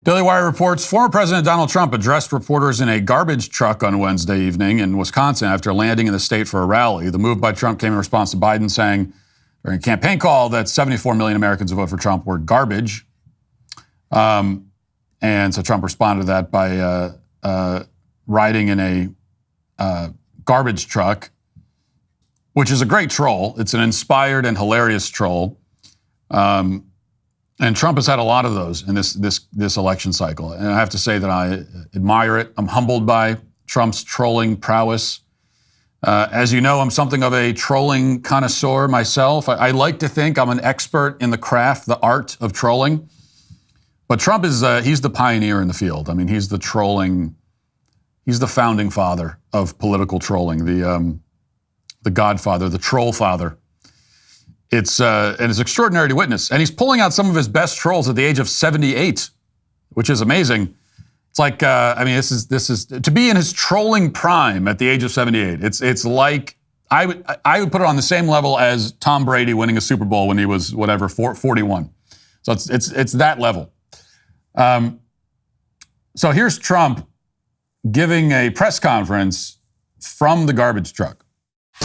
Daily Wire reports former President Donald Trump addressed reporters in a garbage truck on Wednesday evening in Wisconsin after landing in the state for a rally. The move by Trump came in response to Biden saying during a campaign call that 74 million Americans who vote for Trump were garbage. And so Trump responded to that by riding in a garbage truck, which is a great troll. It's an inspired and hilarious troll. And Trump has had a lot of those in this election cycle. And I have to say that I admire it. I'm humbled by Trump's trolling prowess. As you know, I'm something of a trolling connoisseur myself. I like to think I'm an expert in the craft, the art of trolling. But Trump is, he's the pioneer in the field. I mean, he's the founding father of political trolling, the godfather, the troll father. And it's extraordinary to witness. And he's pulling out some of his best trolls at the age of 78, which is amazing. It's like, this is to be in his trolling prime at the age of 78. It's like, I would put it on the same level as Tom Brady winning a Super Bowl when he was, 41. So it's that level. So here's Trump giving a press conference from the garbage truck.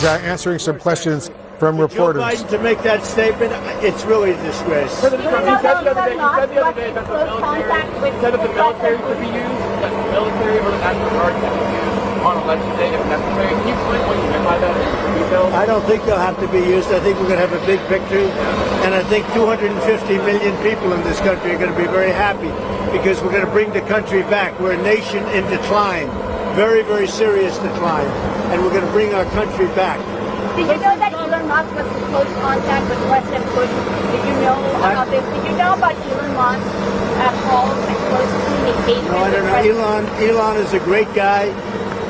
Answering some questions from reporters. Joe Biden to make that statement, it's really a disgrace. You said the other day that the military could be used, that the military or the National Guard could be used on election day if necessary. Can you explain what you meant by that in detail? I don't think they'll have to be used. I think we're going to have a big victory. And I think 250 million people in this country are going to be very happy because we're going to bring the country back. We're a nation in decline, very, very serious decline. And we're going to bring our country back. Did you know that Elon Musk was in close contact with President Bush? Did you know about this? Did you know about Elon Musk calls and close communication? No, I don't know. Elon is a great guy.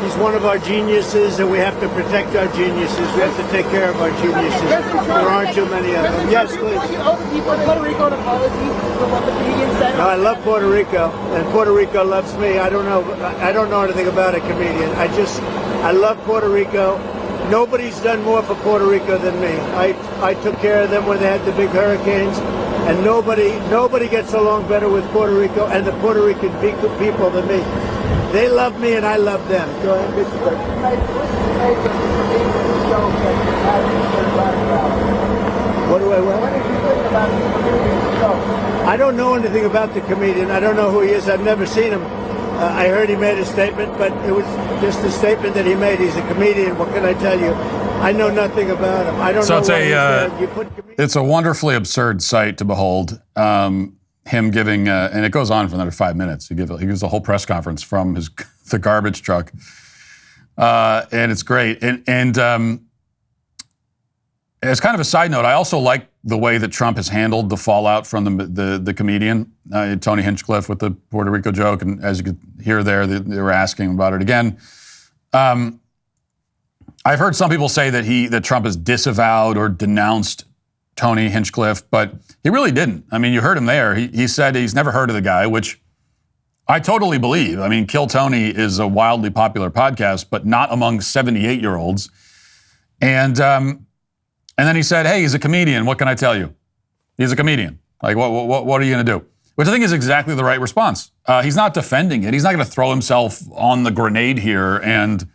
He's one of our geniuses, and we have to protect our geniuses. We have to take care of our geniuses. There aren't too many of them. Yes, please. Puerto Rico an apology for what the comedian said? No, I love Puerto Rico, and Puerto Rico loves me. I don't know anything about a comedian. I love Puerto Rico. Nobody's done more for Puerto Rico than me. I took care of them when they had the big hurricanes, and nobody gets along better with Puerto Rico and the Puerto Rican people than me. They love me and I love them. Go ahead, Mr. What do I want? I don't know anything about the comedian. I don't know who he is. I've never seen him. I heard he made a statement, but it was just a statement that he made. He's a comedian. What can I tell you? I know nothing about him. I don't know. So it's a wonderfully absurd sight to behold. Him giving, and it goes on for another 5 minutes. He gives a whole press conference from the garbage truck, and it's great. And as kind of a side note, I also like the way that Trump has handled the fallout from the comedian, Tony Hinchcliffe, with the Puerto Rico joke. And as you could hear there, they were asking about it again. I've heard some people say that Trump has disavowed or denounced Tony Hinchcliffe, but he really didn't. I mean, you heard him there. He said he's never heard of the guy, which I totally believe. I mean, Kill Tony is a wildly popular podcast, but not among 78-year-olds. And then he said, hey, he's a comedian. What can I tell you? He's a comedian. Like, what are you going to do? Which I think is exactly the right response. He's not defending it. He's not going to throw himself on the grenade here and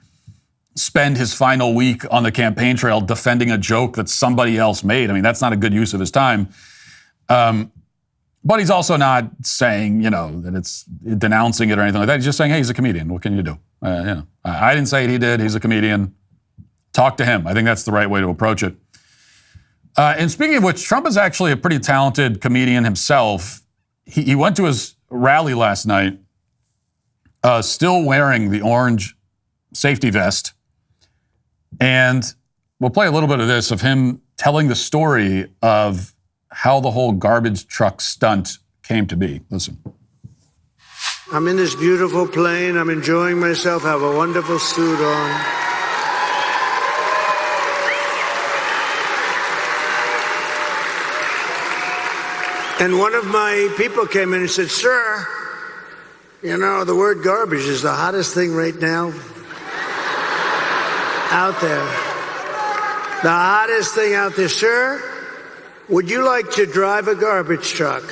spend his final week on the campaign trail defending a joke that somebody else made. I mean, that's not a good use of his time. But he's also not saying, that it's denouncing it or anything like that. He's just saying, hey, he's a comedian. What can you do? I didn't say it, he did. He's a comedian. Talk to him. I think that's the right way to approach it. And speaking of which, Trump is actually a pretty talented comedian himself. He went to his rally last night still wearing the orange safety vest. And we'll play a little bit of this of him telling the story of how the whole garbage truck stunt came to be. Listen. I'm in this beautiful plane. I'm enjoying myself. I have a wonderful suit on. And one of my people came in and said, sir, the word garbage is the hottest thing right now out there. The hottest thing out there. Sir, would you like to drive a garbage truck?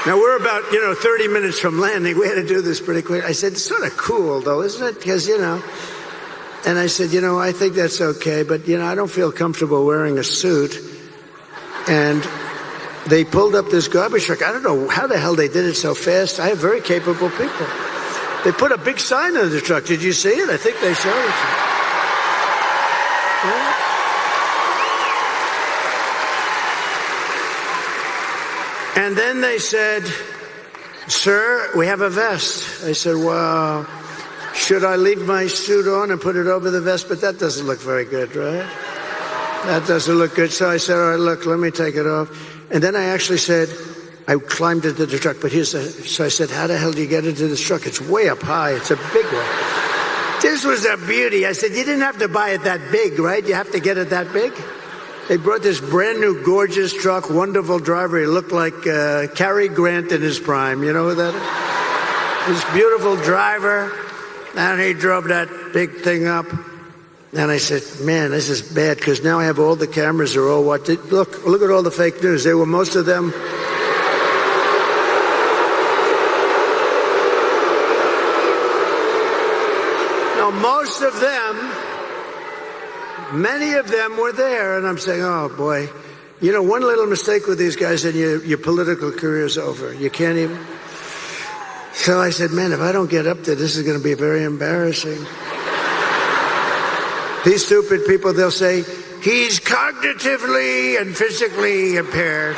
Now, we're about, 30 minutes from landing. We had to do this pretty quick. I said, it's sort of cool, though, isn't it? Because, And I said, I think that's okay, but, I don't feel comfortable wearing a suit. And they pulled up this garbage truck. I don't know how the hell they did it so fast. I have very capable people. They put a big sign on the truck. Did you see it? I think they showed it. Yeah. And then they said, sir, we have a vest. I said, well, should I leave my suit on and put it over the vest? But that doesn't look very good, right? That doesn't look good. So I said, all right, look, let me take it off. And then I actually said, I climbed into the truck, but so I said, how the hell do you get into this truck? It's way up high. It's a big one. This was a beauty. I said, you didn't have to buy it that big, right? You have to get it that big? They brought this brand new, gorgeous truck, wonderful driver. He looked like Cary Grant in his prime. You know who that is? This beautiful driver. And he drove that big thing up. And I said, man, this is bad, because now I have all the cameras are all what? Look at all the fake news. They were, most of them. No, most of them, many of them were there. And I'm saying, oh, boy. One little mistake with these guys and your political career's over. You can't even. So I said, man, if I don't get up there, this is going to be very embarrassing. These stupid people, they'll say, he's cognitively and physically impaired.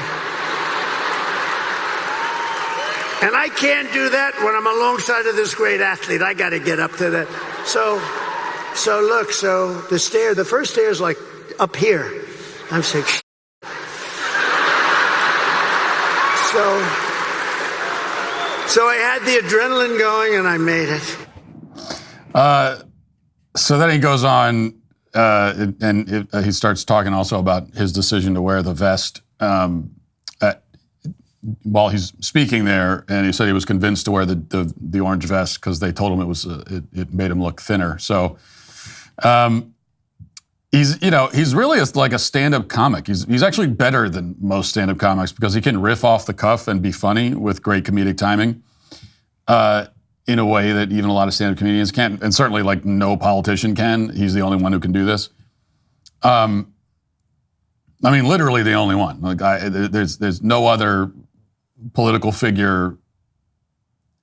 And I can't do that when I'm alongside of this great athlete. I got to get up to that. So look, the first stair is like up here. I'm saying, So I had the adrenaline going, and I made it. So then he goes on, and he starts talking also about his decision to wear the vest while he's speaking there. And he said he was convinced to wear the orange vest because they told him it made him look thinner. So he's really like a stand-up comic. He's actually better than most stand-up comics because he can riff off the cuff and be funny with great comedic timing. In a way that even a lot of stand-up comedians can't, and certainly like no politician can. He's the only one who can do this. Literally the only one. Like there's no other political figure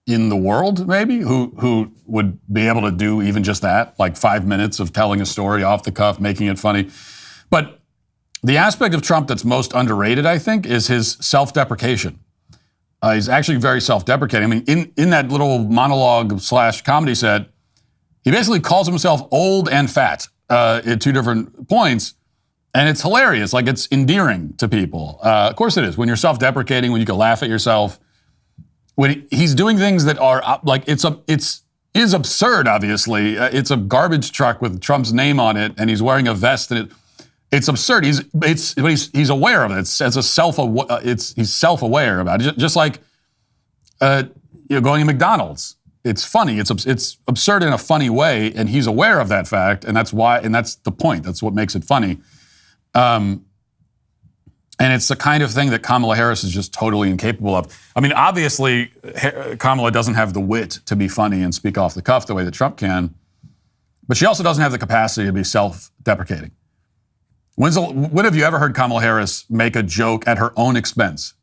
in the world, maybe, who would be able to do even just that, like 5 minutes of telling a story off the cuff, making it funny. But the aspect of Trump that's most underrated, I think, is his self-deprecation. He's actually very self-deprecating. In that little monologue / comedy set, he basically calls himself old and fat at two different points, and it's hilarious. Like, it's endearing to people. Of course it is. When you're self-deprecating, when you can laugh at yourself, when he's doing things that are like, it is absurd. Obviously, it's a garbage truck with Trump's name on it, and he's wearing a vest, and it's absurd. He's aware of it. He's self-aware about it. Just like going to McDonald's. It's funny. It's absurd in a funny way, and he's aware of that fact, and that's why. And that's the point. That's what makes it funny. And it's the kind of thing that Kamala Harris is just totally incapable of. Obviously, Kamala doesn't have the wit to be funny and speak off the cuff the way that Trump can, but she also doesn't have the capacity to be self-deprecating. When have you ever heard Kamala Harris make a joke at her own expense?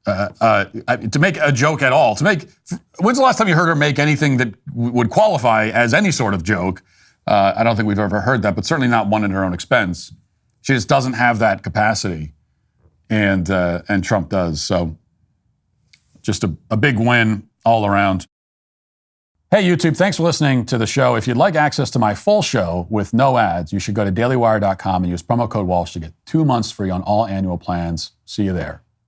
To make a joke at all. When's the last time you heard her make anything that would qualify as any sort of joke? I don't think we've ever heard that, but certainly not one at her own expense. She just doesn't have that capacity, and Trump does. So just a big win all around. Hey, YouTube, thanks for listening to the show. If you'd like access to my full show with no ads, you should go to dailywire.com and use promo code Walsh to get 2 months free on all annual plans. See you there.